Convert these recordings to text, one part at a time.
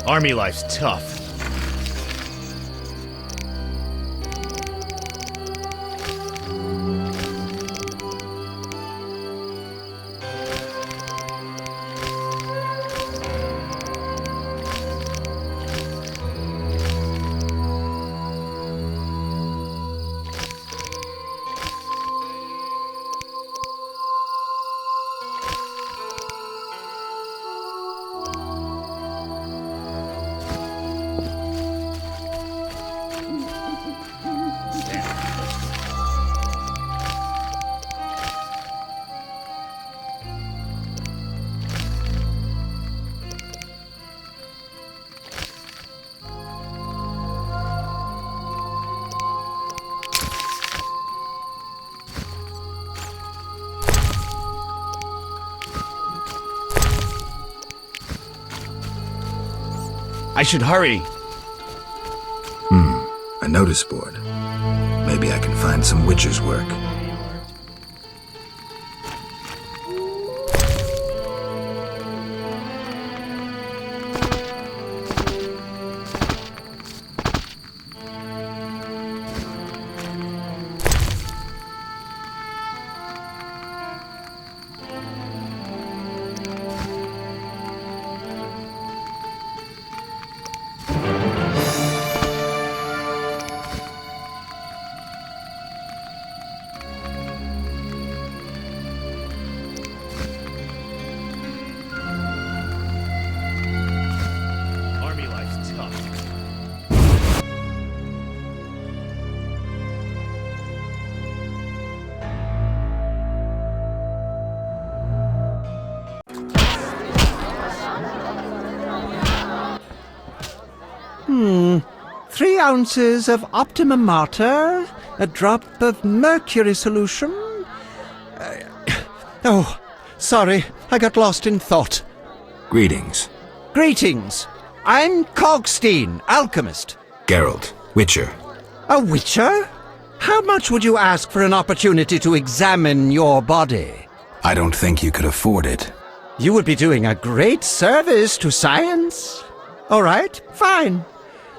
Army life's tough. I should hurry. A notice board. Maybe I can find some witcher's work. Three ounces of optimum mater, a drop of mercury solution. Oh, sorry, I got lost in thought. Greetings. Greetings. I'm Cogstein, alchemist. Geralt, witcher. A witcher? How much would you ask for an opportunity to examine your body? I don't think you could afford it. You would be doing a great service to science. All right, fine.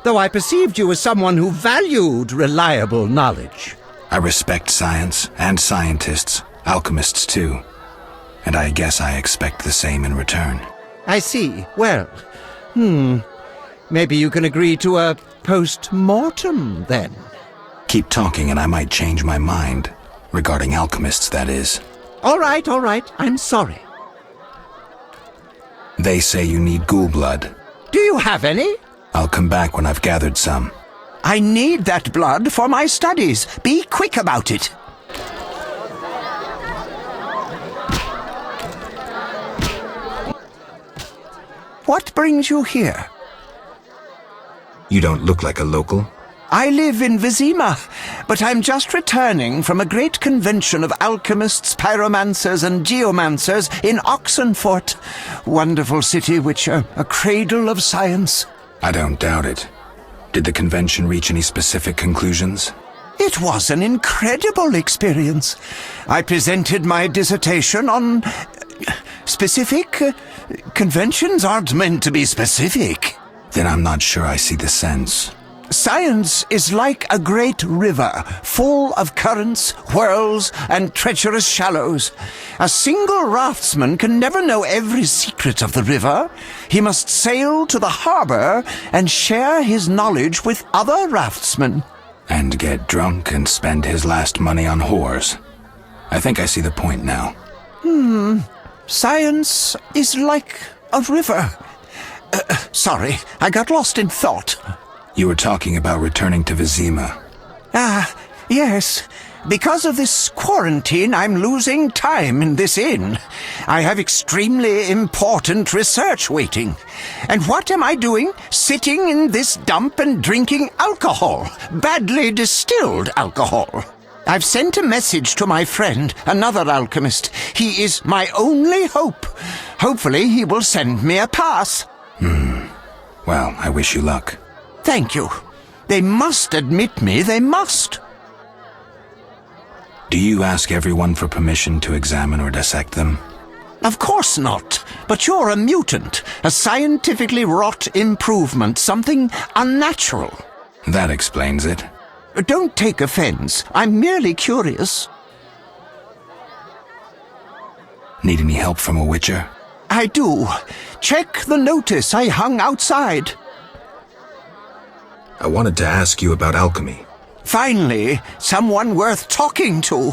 Though I perceived you as someone who valued reliable knowledge. I respect science and scientists, alchemists too. And I guess I expect the same in return. I see. Well, maybe you can agree to a post-mortem, then. Keep talking and I might change my mind. Regarding alchemists, that is. All right. I'm sorry. They say you need ghoul blood. Do you have any? I'll come back when I've gathered some. I need that blood for my studies. Be quick about it. What brings you here? You don't look like a local. I live in Vizima, but I'm just returning from a great convention of alchemists, pyromancers, and geomancers in Oxenfurt. Wonderful city, Witcher, a cradle of science. I don't doubt it. Did the convention reach any specific conclusions? It was an incredible experience. I presented my dissertation on... specific? Conventions aren't meant to be specific. Then I'm not sure I see the sense. Science is like a great river, full of currents, whirls, and treacherous shallows. A single raftsman can never know every secret of the river. He must sail to the harbor and share his knowledge with other raftsmen. And get drunk and spend his last money on whores. I think I see the point now. Science is like a river. Sorry, I got lost in thought. You were talking about returning to Vizima. Yes. Because of this quarantine, I'm losing time in this inn. I have extremely important research waiting. And what am I doing? Sitting in this dump and drinking alcohol. Badly distilled alcohol. I've sent a message to my friend, another alchemist. He is my only hope. Hopefully he will send me a pass. Well, I wish you luck. Thank you. They must admit me, they must. Do you ask everyone for permission to examine or dissect them? Of course not. But you're a mutant, a scientifically wrought improvement, something unnatural. That explains it. Don't take offense. I'm merely curious. Need any help from a witcher? I do. Check the notice I hung outside. I wanted to ask you about alchemy. Finally, someone worth talking to.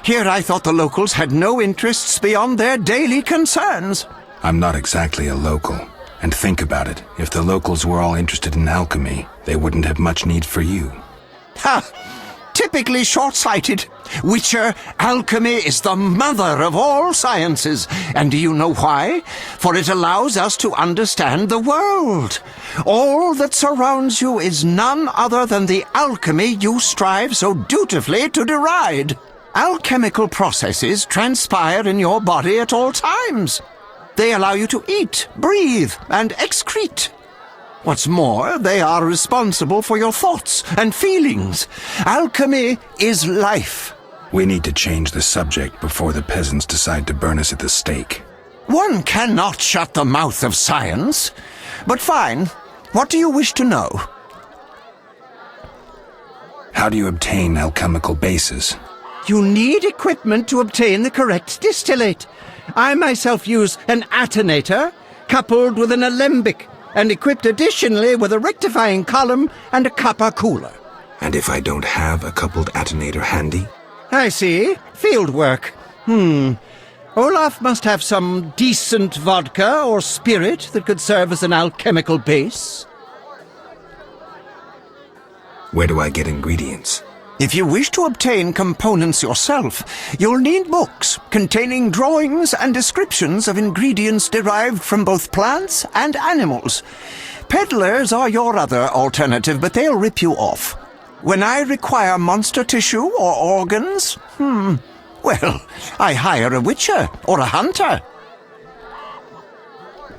Here I thought the locals had no interests beyond their daily concerns. I'm not exactly a local. And think about it. If the locals were all interested in alchemy, they wouldn't have much need for you. Ha! Typically short-sighted. Witcher, alchemy is the mother of all sciences. And do you know why? For it allows us to understand the world. All that surrounds you is none other than the alchemy you strive so dutifully to deride. Alchemical processes transpire in your body at all times. They allow you to eat, breathe, and excrete. What's more, they are responsible for your thoughts and feelings. Alchemy is life. We need to change the subject before the peasants decide to burn us at the stake. One cannot shut the mouth of science. But fine. What do you wish to know? How do you obtain alchemical bases? You need equipment to obtain the correct distillate. I myself use an attenator, coupled with an alembic, and equipped additionally with a rectifying column and a copper cooler. And if I don't have a coupled attenator handy? I see. Field work. Olaf must have some decent vodka or spirit that could serve as an alchemical base. Where do I get ingredients? If you wish to obtain components yourself, you'll need books containing drawings and descriptions of ingredients derived from both plants and animals. Peddlers are your other alternative, but they'll rip you off. When I require monster tissue or organs, well, I hire a witcher or a hunter.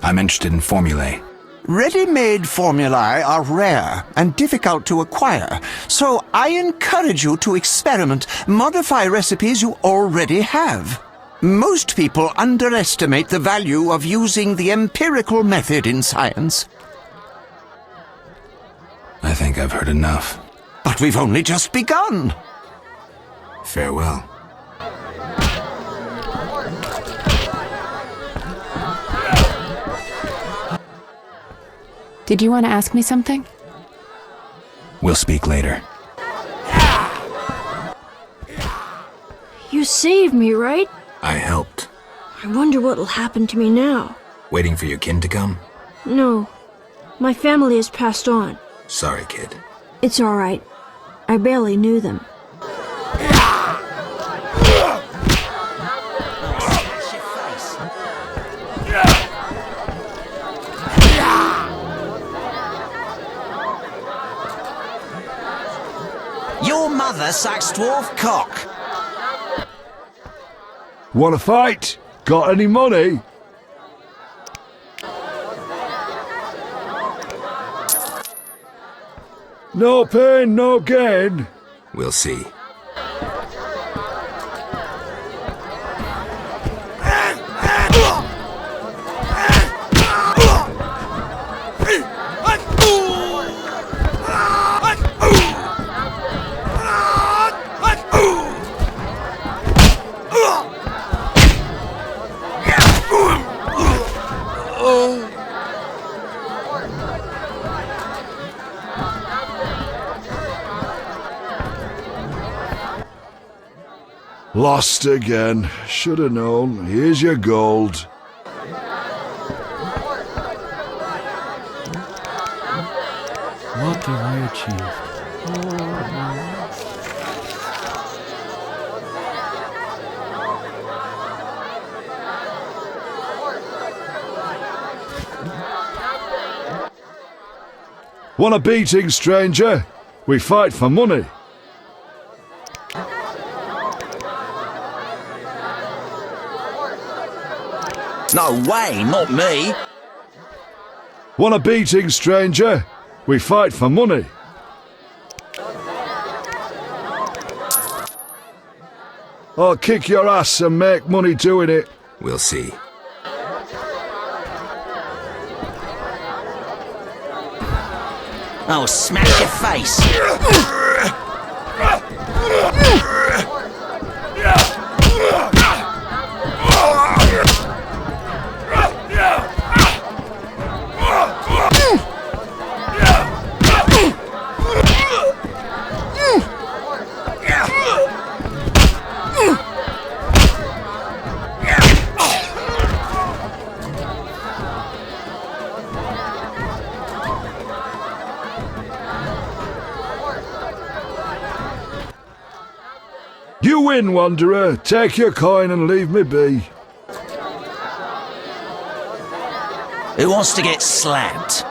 I'm interested in formulae. Ready-made formulae are rare and difficult to acquire, so I encourage you to experiment, modify recipes you already have. Most people underestimate the value of using the empirical method in science. I think I've heard enough. But we've only just begun. Farewell. Did you want to ask me something? We'll speak later. You saved me, right? I helped. I wonder what'll happen to me now. Waiting for your kin to come? No. My family has passed on. Sorry, kid. It's alright. I barely knew them. Your mother sucks dwarf cock. Wanna fight? Got any money? No pain, no gain. We'll see. Lost again. Should have known. Here's your gold. What have I achieved? Want a beating, stranger? We fight for money. No way, not me. Want a beating, stranger? We fight for money. I'll kick your ass and make money doing it. We'll see. I'll smash your face. You win, Wanderer. Take your coin and leave me be. Who wants to get slapped?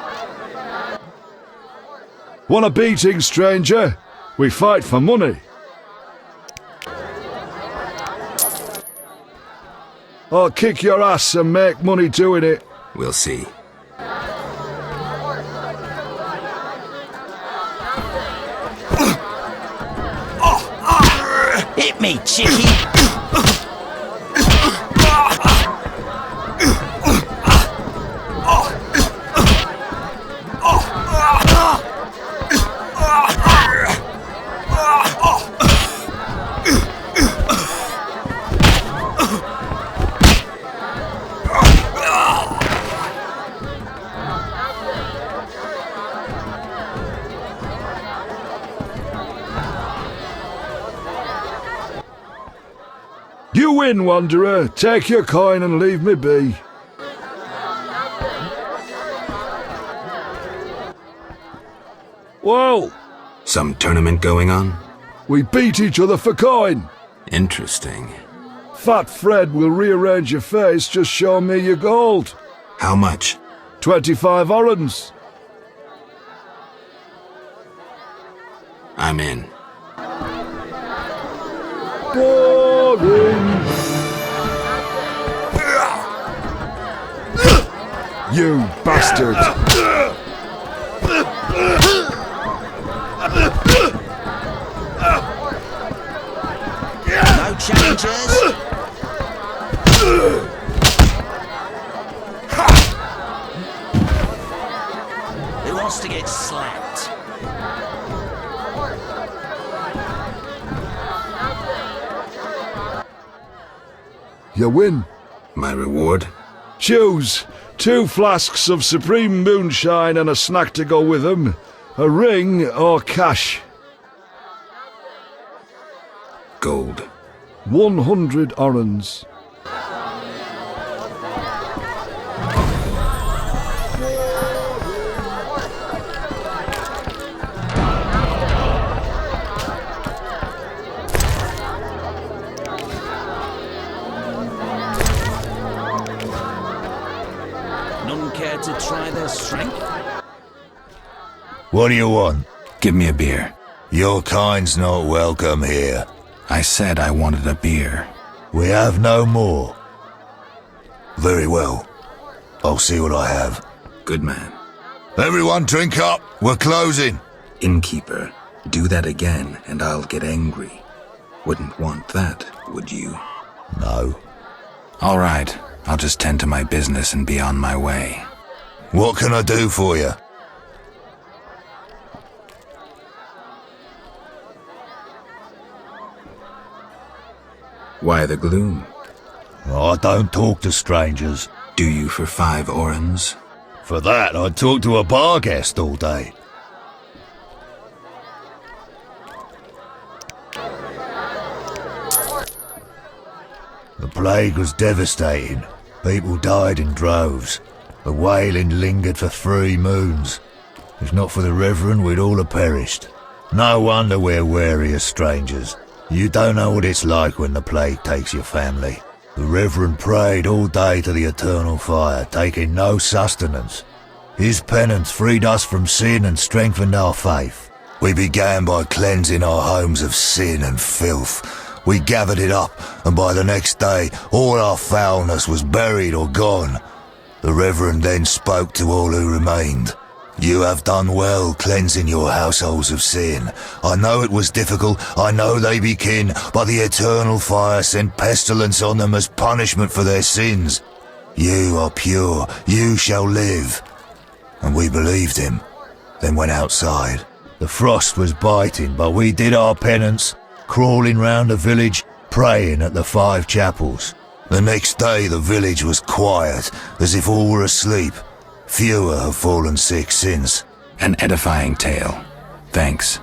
Want a beating, stranger? We fight for money. I'll kick your ass and make money doing it. We'll see. Hit me, chickie. You win, Wanderer. Take your coin and leave me be. Whoa! Some tournament going on? We beat each other for coin. Interesting. Fat Fred will rearrange your face, just show me your gold. How much? 25 orens. I'm in. Boring. You bastard. No challengers? Who wants to get slapped? You win. My reward? Choose 2 flasks of supreme moonshine and a snack to go with them. A ring or cash. Gold. 100 orens. None care to try their strength? What do you want? Give me a beer. Your kind's not welcome here. I said I wanted a beer. We have no more. Very well. I'll see what I have. Good man. Everyone drink up. We're closing. Innkeeper, do that again and I'll get angry. Wouldn't want that, would you? No. All right. I'll just tend to my business and be on my way. What can I do for you? Why the gloom? I don't talk to strangers. Do you for 5 orens? For that, I'd talk to a bar guest all day. The plague was devastating. People died in droves. The wailing lingered for 3 moons. If not for the Reverend, we'd all have perished. No wonder we're wary of strangers. You don't know what it's like when the plague takes your family. The Reverend prayed all day to the eternal fire, taking no sustenance. His penance freed us from sin and strengthened our faith. We began by cleansing our homes of sin and filth. We gathered it up, and by the next day, all our foulness was buried or gone. The Reverend then spoke to all who remained. You have done well cleansing your households of sin. I know it was difficult, I know they be kin, but the eternal fire sent pestilence on them as punishment for their sins. You are pure, you shall live. And we believed him, then went outside. The frost was biting, but we did our penance, crawling round the village, praying at the 5 chapels. The next day the village was quiet, as if all were asleep. Fewer have fallen sick since. An edifying tale. Thanks.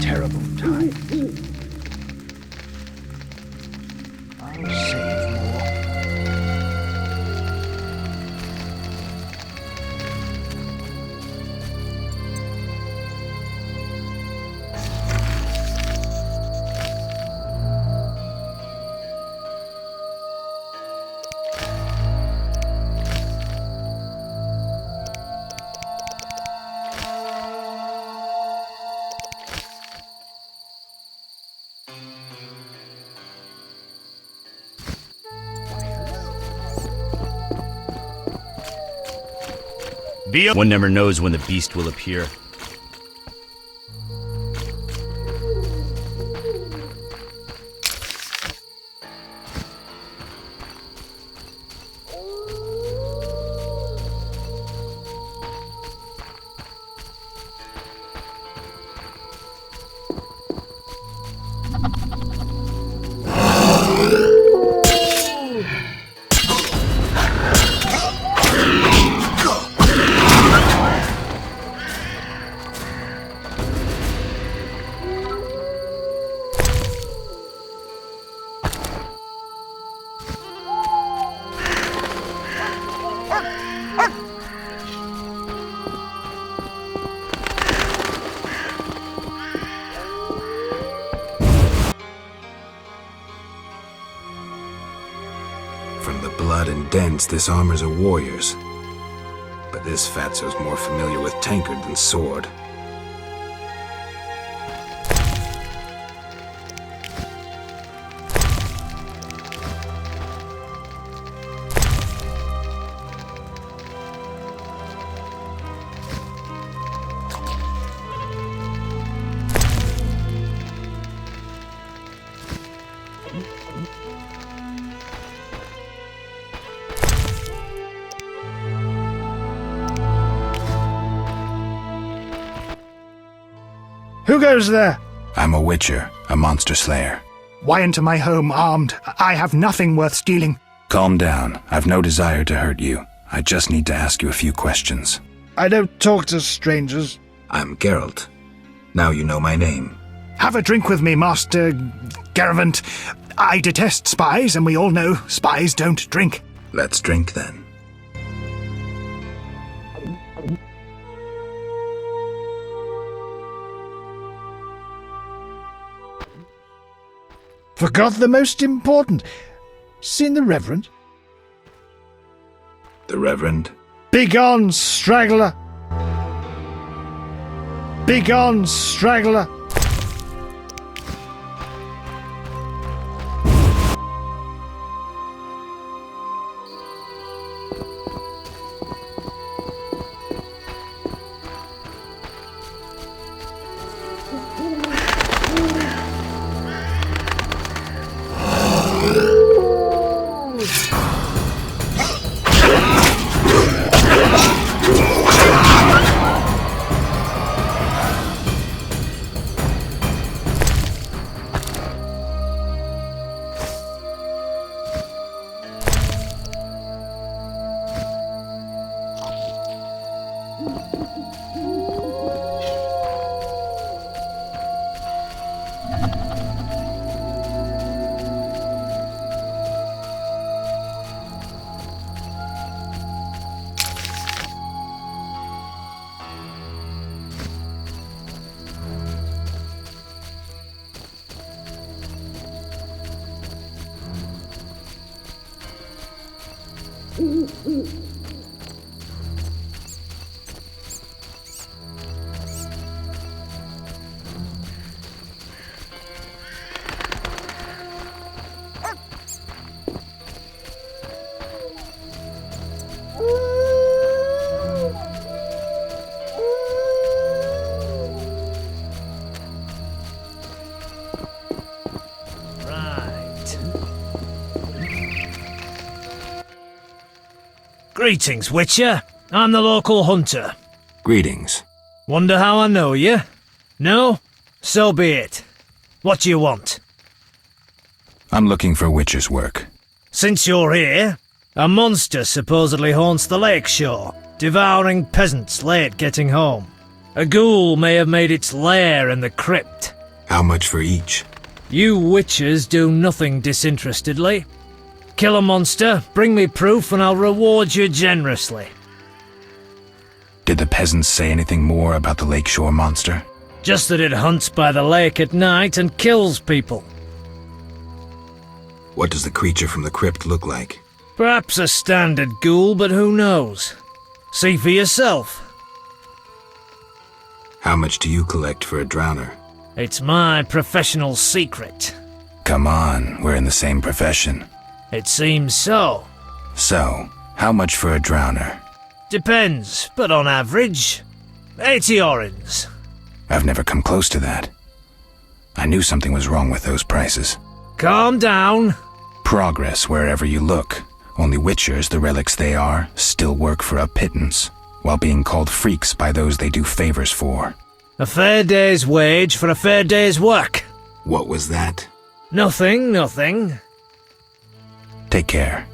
Terrible times. I'll save more. One never knows when the beast will appear. From the blood and dents, this armor's a warrior's. But this fatso's more familiar with tankard than sword. Who goes there? I'm a witcher, a monster slayer. Why enter my home armed? I have nothing worth stealing. Calm down. I've no desire to hurt you. I just need to ask you a few questions. I don't talk to strangers. I'm Geralt. Now you know my name. Have a drink with me, Master Garavant. I detest spies, and we all know spies don't drink. Let's drink then. Forgot the most important. Seen the Reverend? The Reverend? Begone, straggler! Begone, straggler! Greetings, Witcher. I'm the local hunter. Greetings. Wonder how I know you? No? So be it. What do you want? I'm looking for Witcher's work. Since you're here, a monster supposedly haunts the lakeshore, devouring peasants late getting home. A ghoul may have made its lair in the crypt. How much for each? You witchers do nothing disinterestedly. Kill a monster, bring me proof, and I'll reward you generously. Did the peasants say anything more about the lakeshore monster? Just that it hunts by the lake at night and kills people. What does the creature from the crypt look like? Perhaps a standard ghoul, but who knows? See for yourself. How much do you collect for a drowner? It's my professional secret. Come on, we're in the same profession. It seems so. So, how much for a drowner? Depends, but on average, 80 orens. I've never come close to that. I knew something was wrong with those prices. Calm down. Progress wherever you look. Only witchers, the relics they are, still work for a pittance, while being called freaks by those they do favors for. A fair day's wage for a fair day's work. What was that? Nothing, nothing. Take care.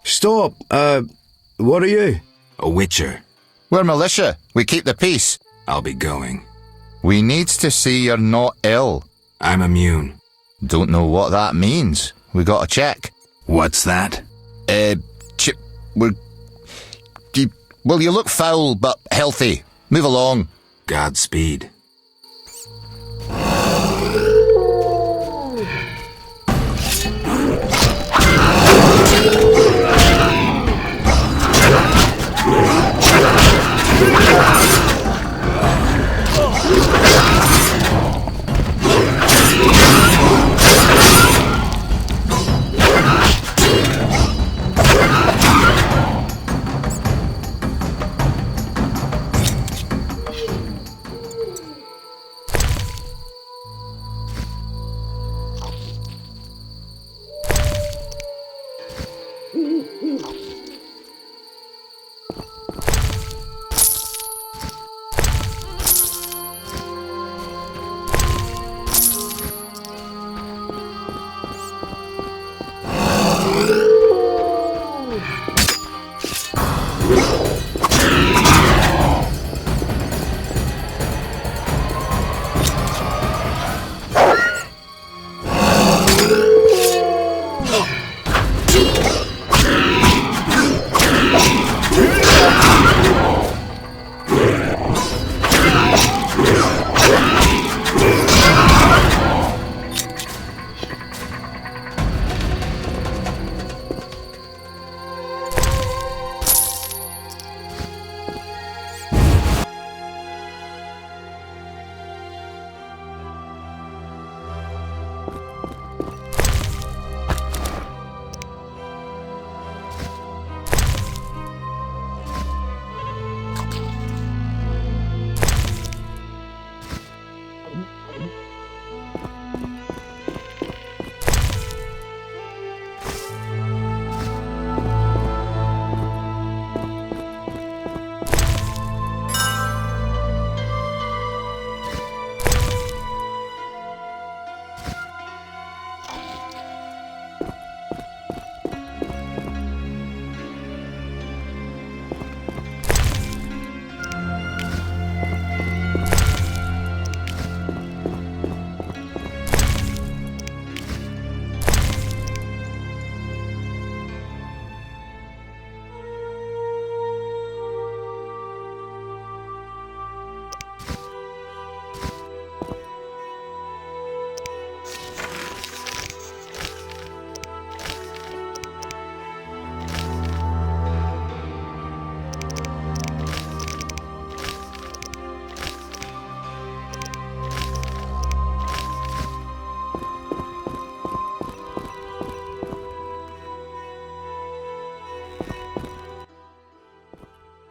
Stop. What are you? A witcher. We're militia. We keep the peace. I'll be going. We needs to see you're not ill. I'm immune. Don't know what that means. We got to check. What's that? Well, you look foul, but healthy. Move along. Godspeed.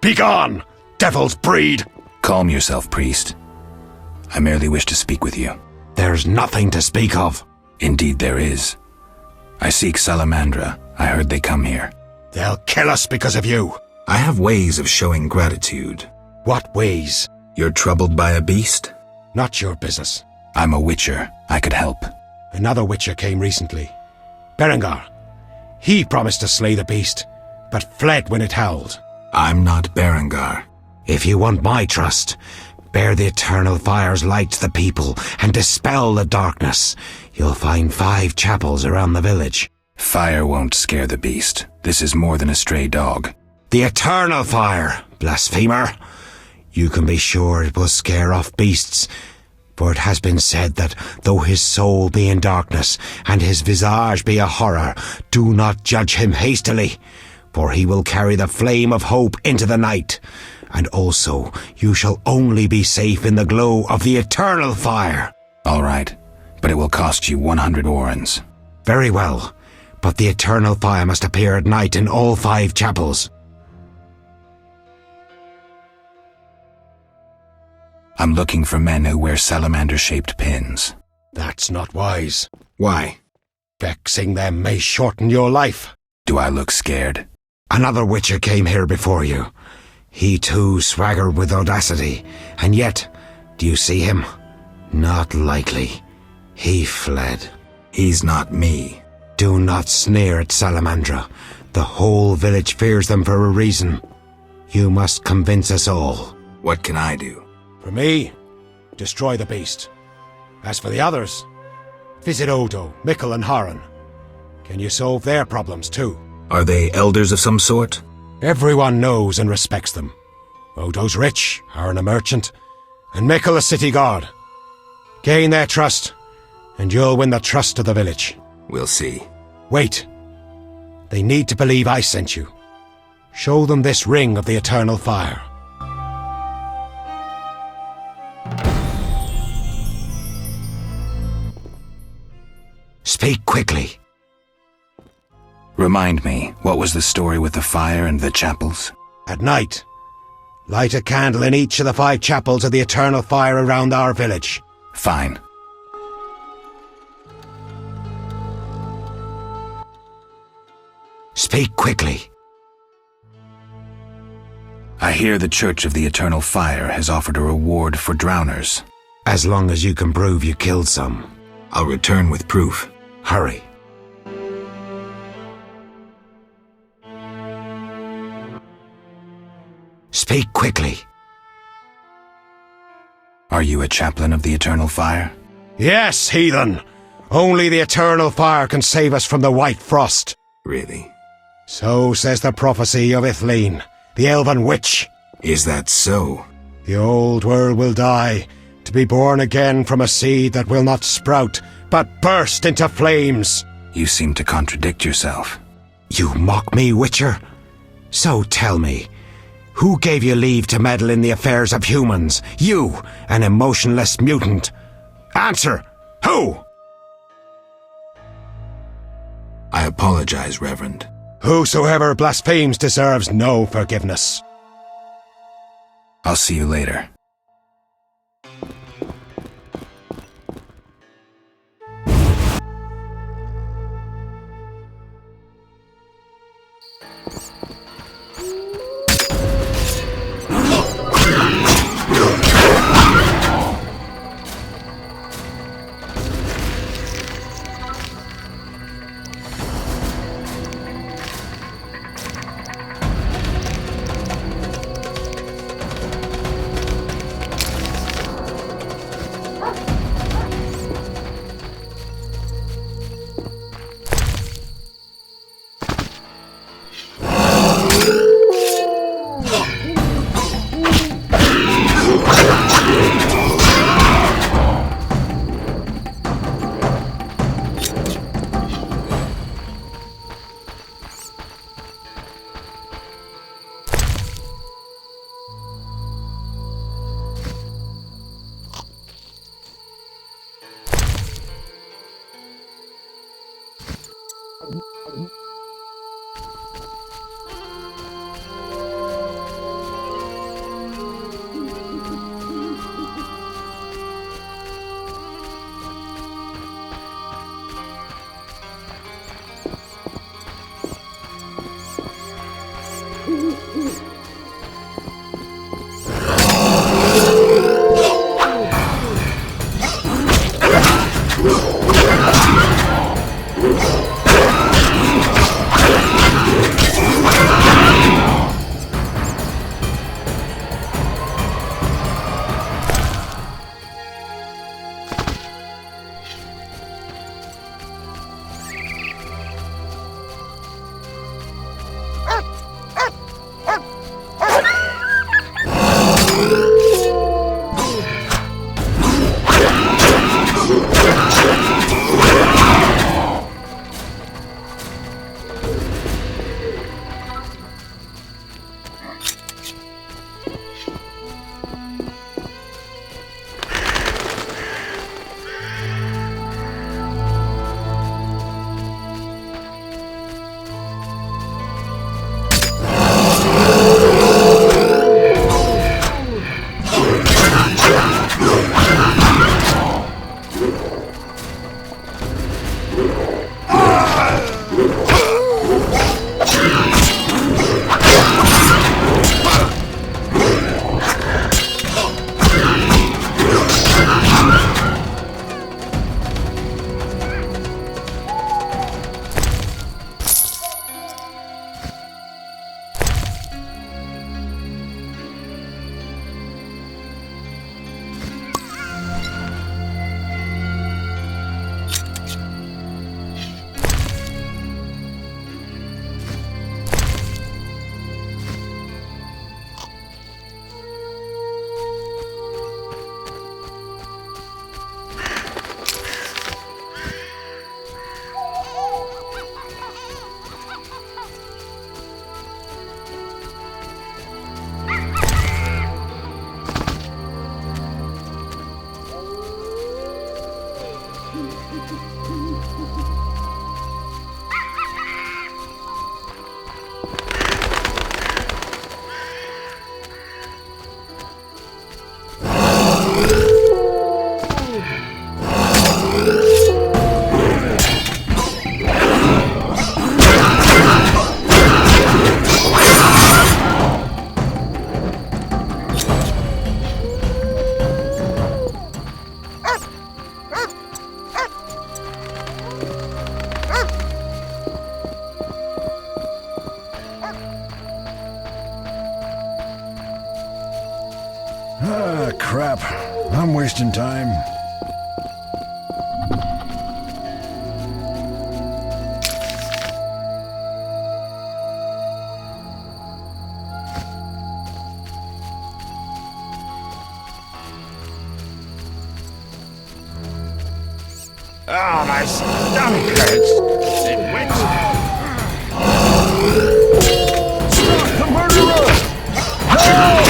Begone, devil's breed! Calm yourself, priest. I merely wish to speak with you. There's nothing to speak of. Indeed there is. I seek Salamandra. I heard they come here. They'll kill us because of you. I have ways of showing gratitude. What ways? You're troubled by a beast? Not your business. I'm a witcher. I could help. Another witcher came recently. Berengar. He promised to slay the beast, but fled when it howled. I'm not Berengar. If you want my trust, bear the eternal fire's light to the people and dispel the darkness. You'll find 5 chapels around the village. Fire won't scare the beast. This is more than a stray dog. The eternal fire, blasphemer. You can be sure it will scare off beasts, for it has been said that though his soul be in darkness and his visage be a horror, do not judge him hastily, for he will carry the flame of hope into the night. And also, you shall only be safe in the glow of the eternal fire. All right, but it will cost you 100 orens. Very well, but the eternal fire must appear at night in all 5 chapels. I'm looking for men who wear salamander-shaped pins. That's not wise. Why? Vexing them may shorten your life. Do I look scared? Another witcher came here before you. He too swaggered with audacity, and yet, do you see him? Not likely. He fled. He's not me. Do not sneer at Salamandra. The whole village fears them for a reason. You must convince us all. What can I do? For me, destroy the beast. As for the others, visit Odo, Mikkel and Haran. Can you solve their problems too? Are they elders of some sort? Everyone knows and respects them. Odo's rich, Haran a merchant, and Mikkel a city guard. Gain their trust, and you'll win the trust of the village. We'll see. Wait. They need to believe I sent you. Show them this ring of the eternal fire. Speak quickly. Remind me, what was the story with the fire and the chapels? At night, light a candle in each of the 5 chapels of the eternal fire around our village. Fine. Speak quickly. I hear the Church of the Eternal Fire has offered a reward for drowners. As long as you can prove you killed some. I'll return with proof. Hurry. Speak quickly. Are you a chaplain of the Eternal Fire? Yes, heathen. Only the Eternal Fire can save us from the White Frost. Really? So says the prophecy of Ithleen, the elven witch. Is that so? The old world will die, to be born again from a seed that will not sprout, but burst into flames. You seem to contradict yourself. You mock me, Witcher? So tell me, who gave you leave to meddle in the affairs of humans? You, an emotionless mutant. Answer! Who? I apologize, Reverend. Whosoever blasphemes deserves no forgiveness. I'll see you later. Ah, crap. I'm wasting time. Oh, my stomach hurts. It went. Stop the murderer! No!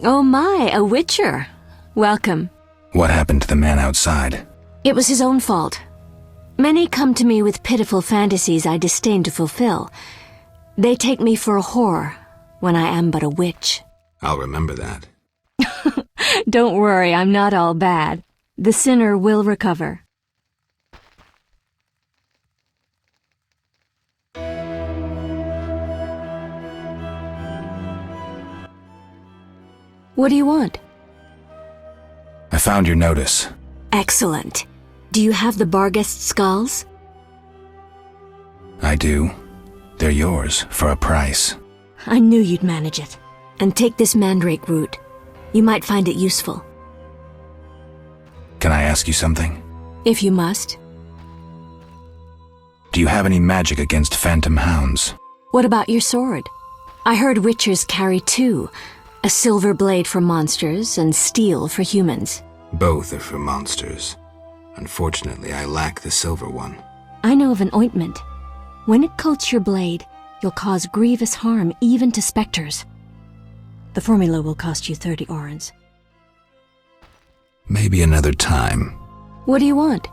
Oh my, a witcher. Welcome. What happened to the man outside? It was his own fault. Many come to me with pitiful fantasies I disdain to fulfill. They take me for a whore when I am but a witch. I'll remember that. Don't worry, I'm not all bad. The sinner will recover. What do you want? I found your notice. Excellent. Do you have the Barghest skulls? I do. They're yours for a price. I knew you'd manage it. And take this mandrake root. You might find it useful. Can I ask you something? If you must. Do you have any magic against phantom hounds? What about your sword? I heard witchers carry two. A silver blade for monsters and steel for humans. Both are for monsters. Unfortunately, I lack the silver one. I know of an ointment. When it coats your blade, you'll cause grievous harm even to specters. The formula will cost you 30 orens. Maybe another time. What do you want?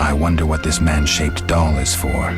I wonder what this man-shaped doll is for.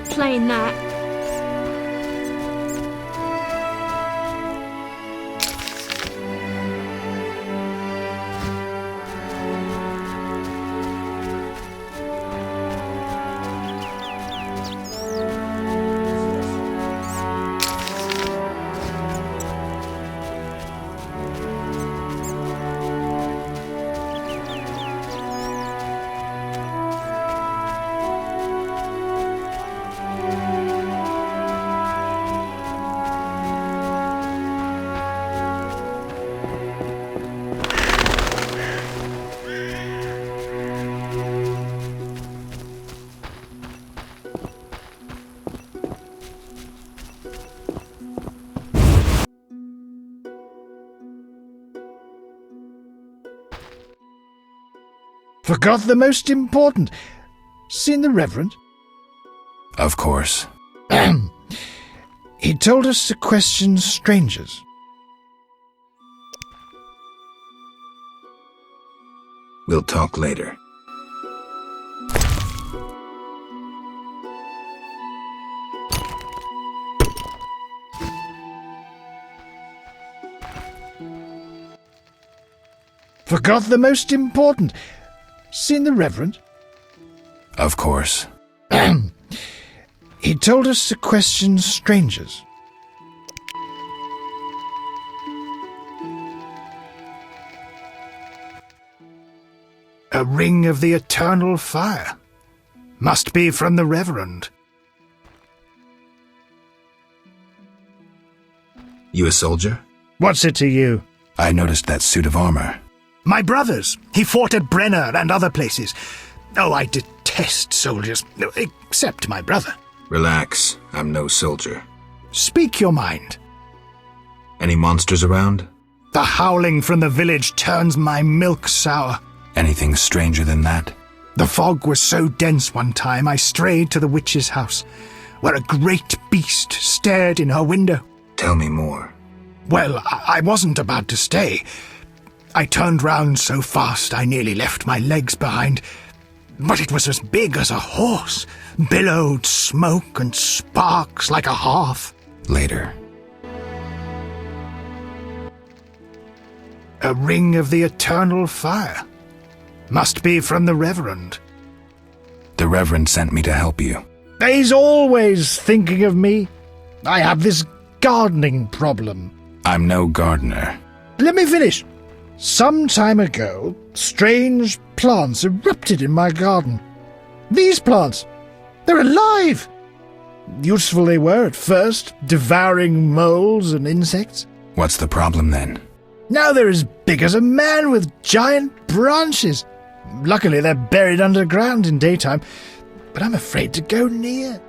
not playing that. Forgot the most important. Seen the Reverend? Of course. He told us to question strangers. We'll talk later. Forgot the most important. Seen the Reverend? Of course. He told us to question strangers. A ring of the eternal fire. Must be from the Reverend. You a soldier? What's it to you? I noticed that suit of armor. My brother's. He fought at Brenner and other places. Oh, I detest soldiers. Except my brother. Relax. I'm no soldier. Speak your mind. Any monsters around? The howling from the village turns my milk sour. Anything stranger than that? The fog was so dense one time I strayed to the witch's house, where a great beast stared in her window. Tell me more. Well, I wasn't about to stay. I turned round so fast I nearly left my legs behind. But it was as big as a horse, billowed smoke and sparks like a hearth. Later. A ring of the eternal fire. Must be from the Reverend. The Reverend sent me to help you. He's always thinking of me. I have this gardening problem. I'm no gardener. Let me finish. Some time ago, strange plants erupted in my garden. These plants, they're alive! Useful they were at first, devouring moles and insects. What's the problem then? Now they're as big as a man with giant branches. Luckily they're buried underground in daytime, but I'm afraid to go near.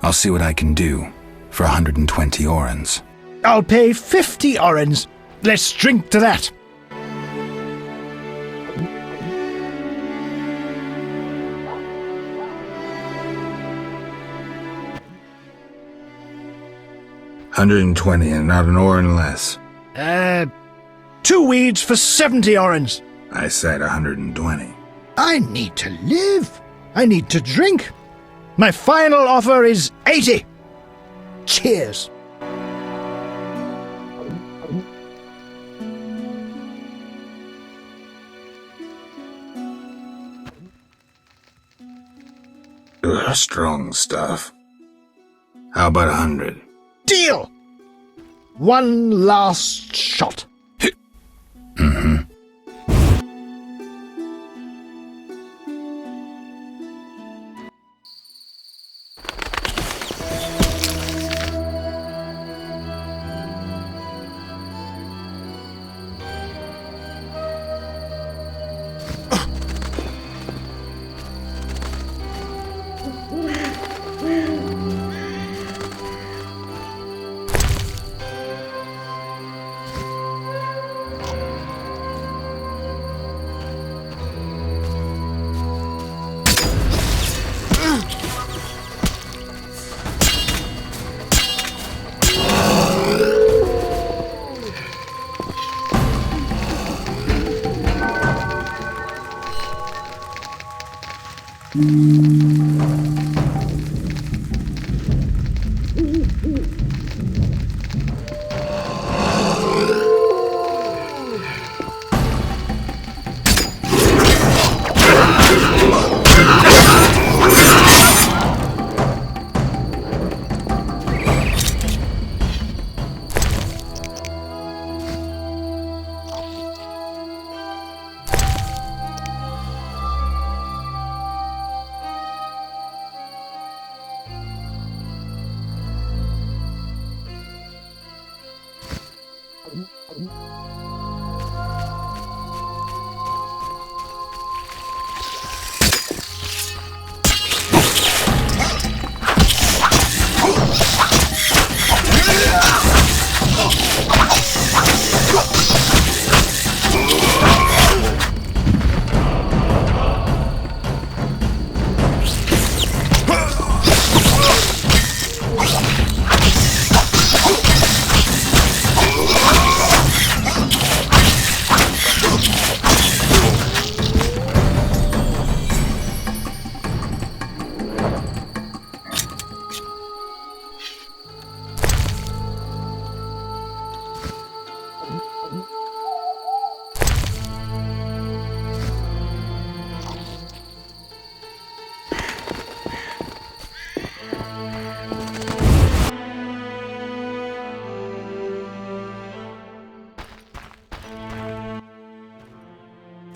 I'll see what I can do for 120 orens. I'll pay 50 orens. Let's drink to that. $120 and not an oren less. 2 weeds for 70 orens. I said 120. I need to live. I need to drink. My final offer is 80. Cheers. Strong stuff. How about 100? Deal! One last shot. Mm-hmm.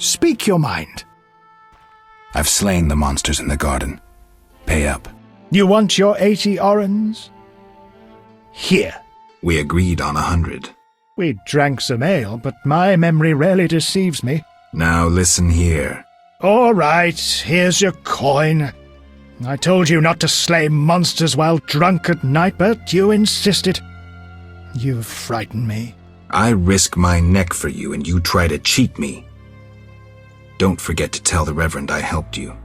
Speak your mind. I've slain the monsters in the garden. Pay up. You want your 80 orens? Here. We agreed on 100. We drank some ale, but my memory rarely deceives me. Now listen here. All right, here's your coin. I told you not to slay monsters while drunk at night, but you insisted. You've frightened me. I risk my neck for you, and you try to cheat me. Don't forget to tell the Reverend I helped you.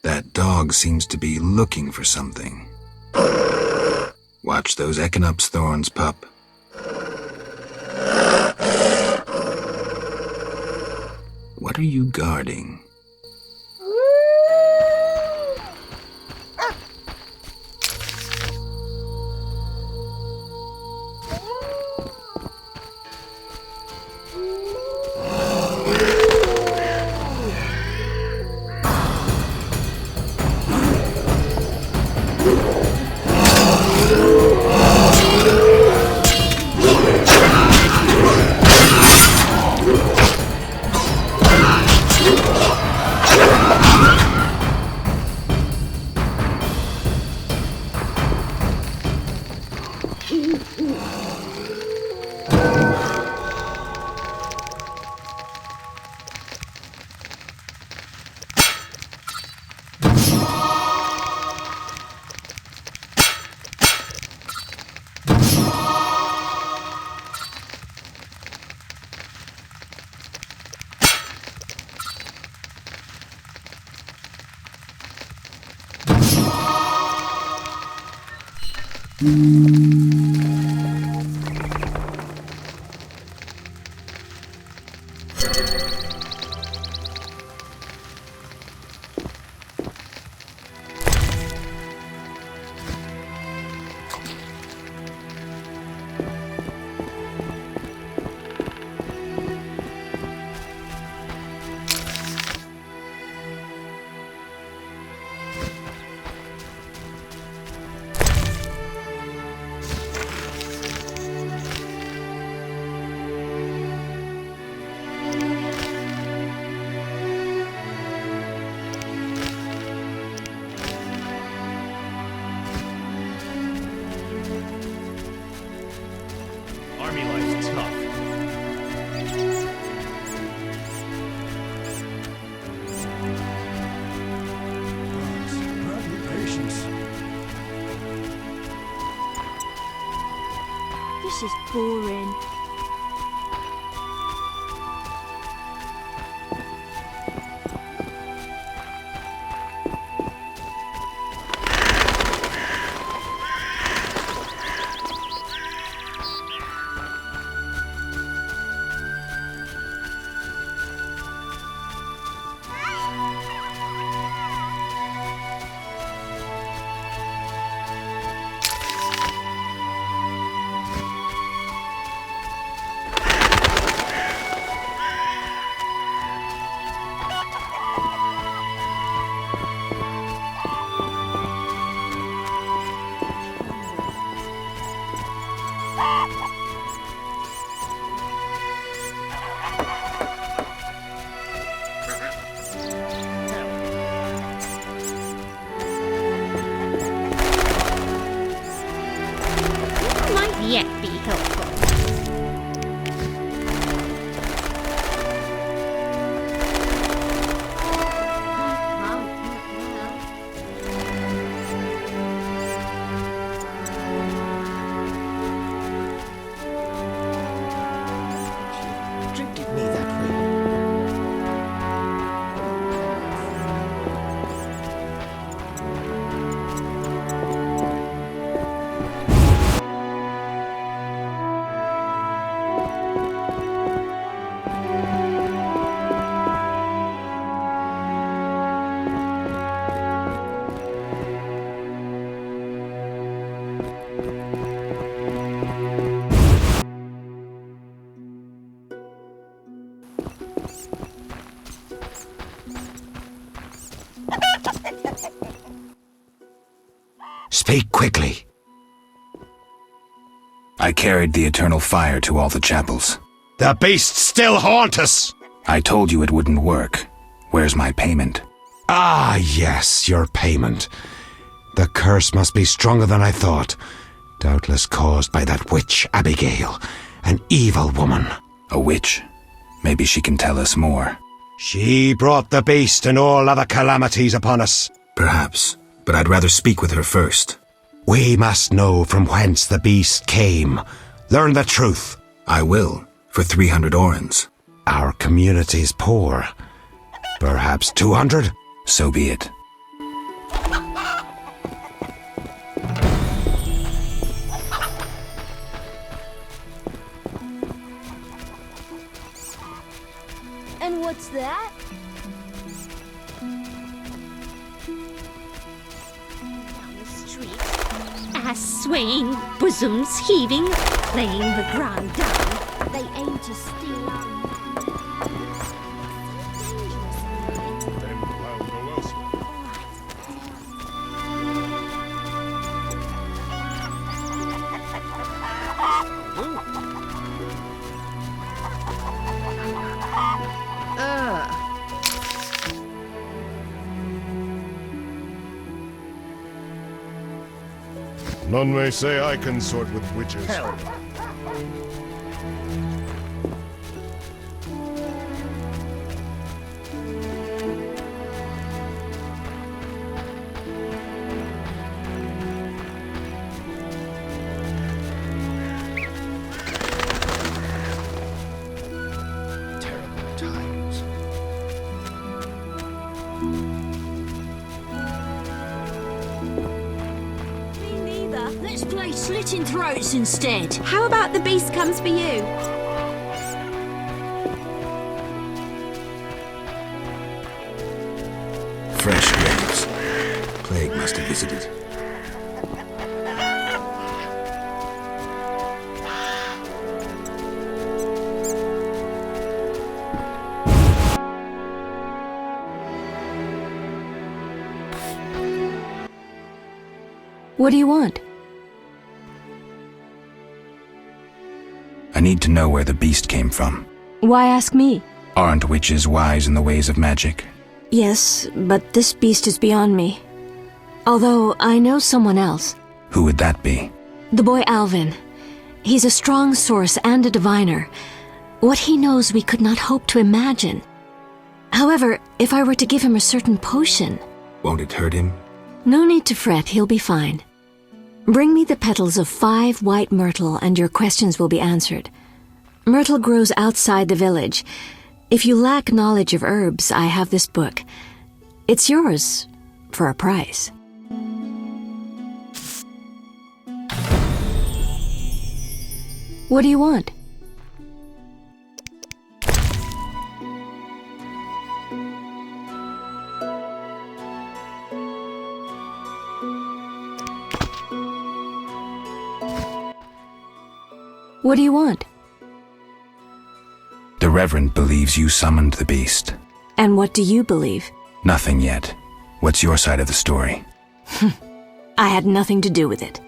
That dog seems to be looking for something. Watch those Echinop's thorns, pup. What are you guarding? Army life's tough. This is boring. Give me that ring. Speak quickly. I carried the eternal fire to all the chapels. The beasts still haunt us! I told you it wouldn't work. Where's my payment? Ah, yes, your payment. The curse must be stronger than I thought. Doubtless caused by that witch, Abigail. An evil woman. A witch? Maybe she can tell us more. She brought the beast and all other calamities upon us. Perhaps, but I'd rather speak with her first. We must know from whence the beast came. Learn the truth. I will, for 300 orens. Our community's poor. Perhaps 200? So be it. And what's that? Down the street, ass swaying, bosoms heaving, laying the ground down. They aim to steal our land. Then I'll go elsewhere. None may say I consort with witches. Hell. Terrible times. Let's play slitting throats instead. How about the beast comes for you? Fresh graves. Plague must have visited. What do you want? I need to know where the beast came from. Why ask me? Aren't witches wise in the ways of magic? Yes, but this beast is beyond me. Although I know someone else. Who would that be? The boy Alvin. He's a strong source and a diviner. What he knows we could not hope to imagine. However, if I were to give him a certain potion... Won't it hurt him? No need to fret, he'll be fine. Bring me the petals of 5 white myrtle and your questions will be answered. Myrtle grows outside the village. If you lack knowledge of herbs, I have this book. It's yours, for a price. What do you want? What do you want? The Reverend believes you summoned the beast. And what do you believe? Nothing yet. What's your side of the story? I had nothing to do with it.